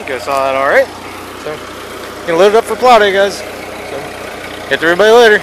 think I saw that alright. So, gonna load it up for plow day, guys. So, get to everybody later.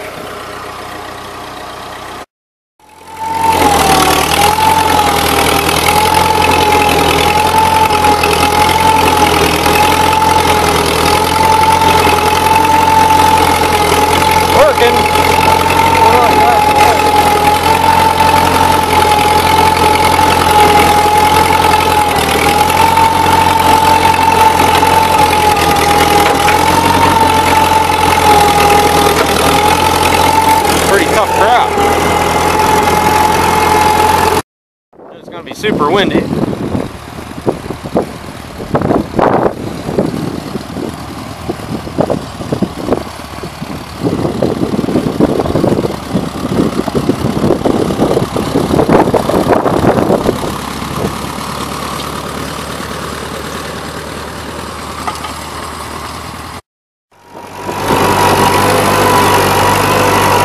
It's going to be super windy.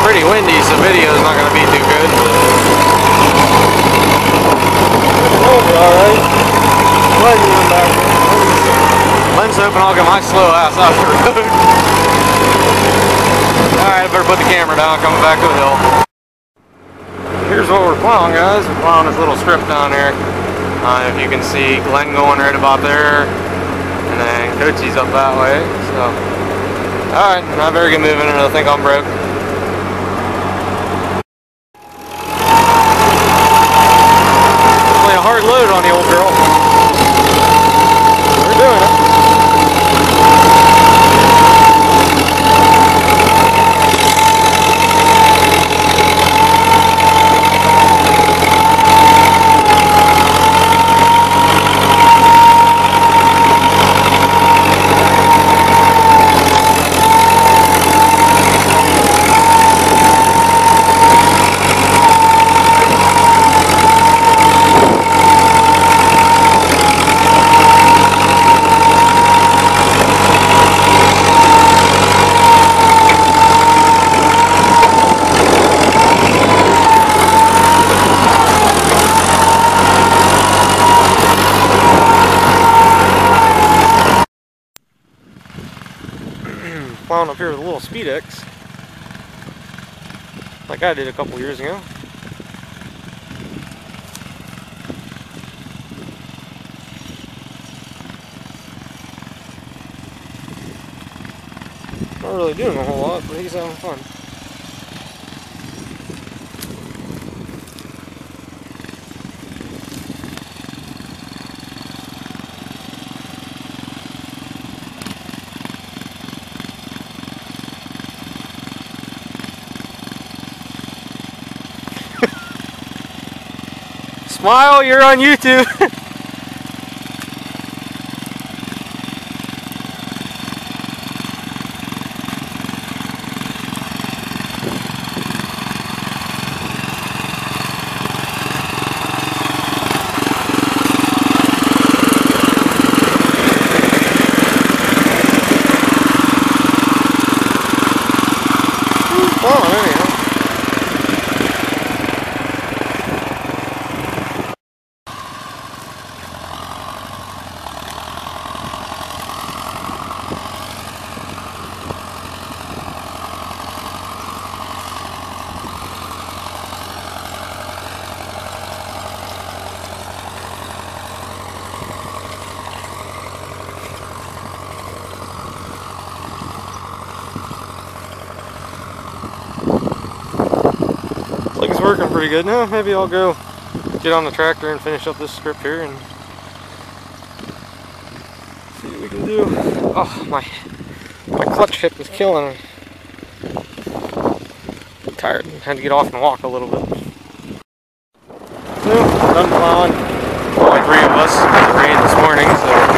Pretty windy, so video is not going to be too good. Alright. Lens open, I'll get my slow ass out the road. Alright, I better put the camera down, coming back to the hill. Here's what we're plowing, guys. We're plowing this little strip down here. If you can see Glen going right about there, and then Coachie's up that way. So, alright, not very good moving, and I think I'm broke. A hard load on the old girl. We're doing it. Plowing up here with a little Speed X, like I did a couple years ago. Not really doing a whole lot, but he's having fun. Smile, you're on YouTube. Oh, there you go. Like it's working pretty good now. Maybe I'll go get on the tractor and finish up this strip here and see what we can do. Oh, my clutch hip is killing me. I'm tired and had to get off and walk a little bit. So, done plowing. Only 3 of us. It rained this morning, so.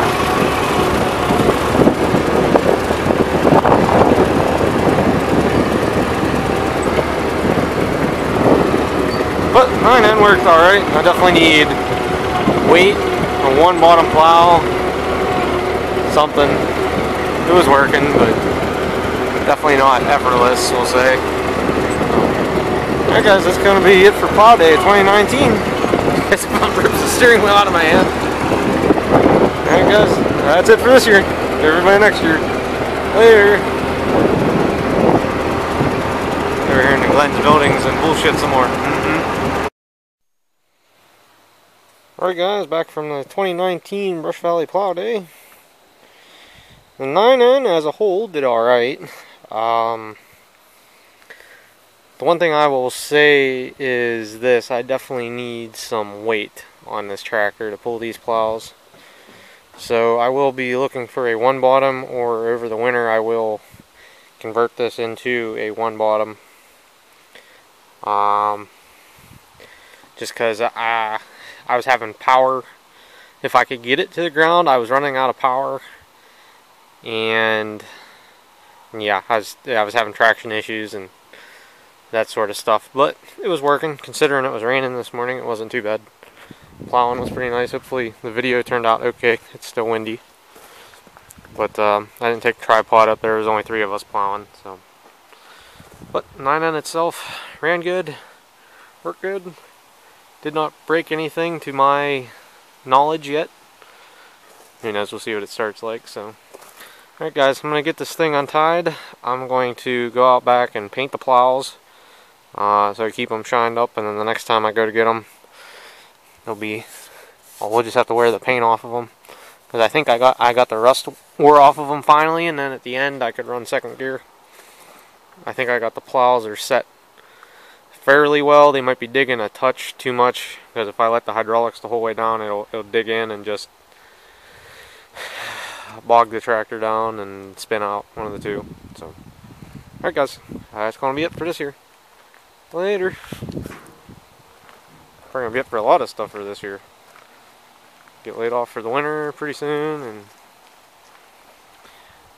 But mine end worked alright. I definitely need weight on one bottom plow. Something. It was working, but definitely not effortless, we'll say. Alright guys, that's going to be it for Plow Day 2019. It's about to rip the steering wheel out of my hand. Alright guys, That's it for this year. Everybody next year. Later. Over here in the Glenn's buildings and bullshit some more. Alright guys, back from the 2019 Brush Valley Plow Day. The 9N as a whole did alright. The one thing I will say is this: I definitely need some weight on this tractor to pull these plows. So I will be looking for a one bottom, or over the winter I will convert this into a one bottom. Just because I was having power. If I could get it to the ground, I was running out of power. And yeah, I was having traction issues and that sort of stuff, but it was working. Considering it was raining this morning, it wasn't too bad. Plowing was pretty nice. Hopefully the video turned out okay. It's still windy, but I didn't take the tripod up. There was only 3 of us plowing, so. But 9N itself ran good, worked good, did not break anything to my knowledge yet. Who knows, we'll see what it starts like. So alright guys, I'm going to get this thing untied. I'm going to go out back and paint the plows, so I keep them shined up, and then the next time I go to get them, it'll be, well, we'll just have to wear the paint off of them, because I think I got the rust wore off of them finally, and then at the end I could run second gear. I think I got the plows are set fairly well. They might be digging a touch too much, because if I let the hydraulics the whole way down, it'll dig in and just bog the tractor down and spin out, one of the two. So alright guys, that's going to be it for this year. Later. Probably going to be it for a lot of stuff for this year. Get laid off for the winter pretty soon, and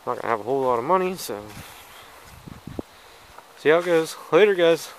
not going to have a whole lot of money, so see how it goes. Later guys.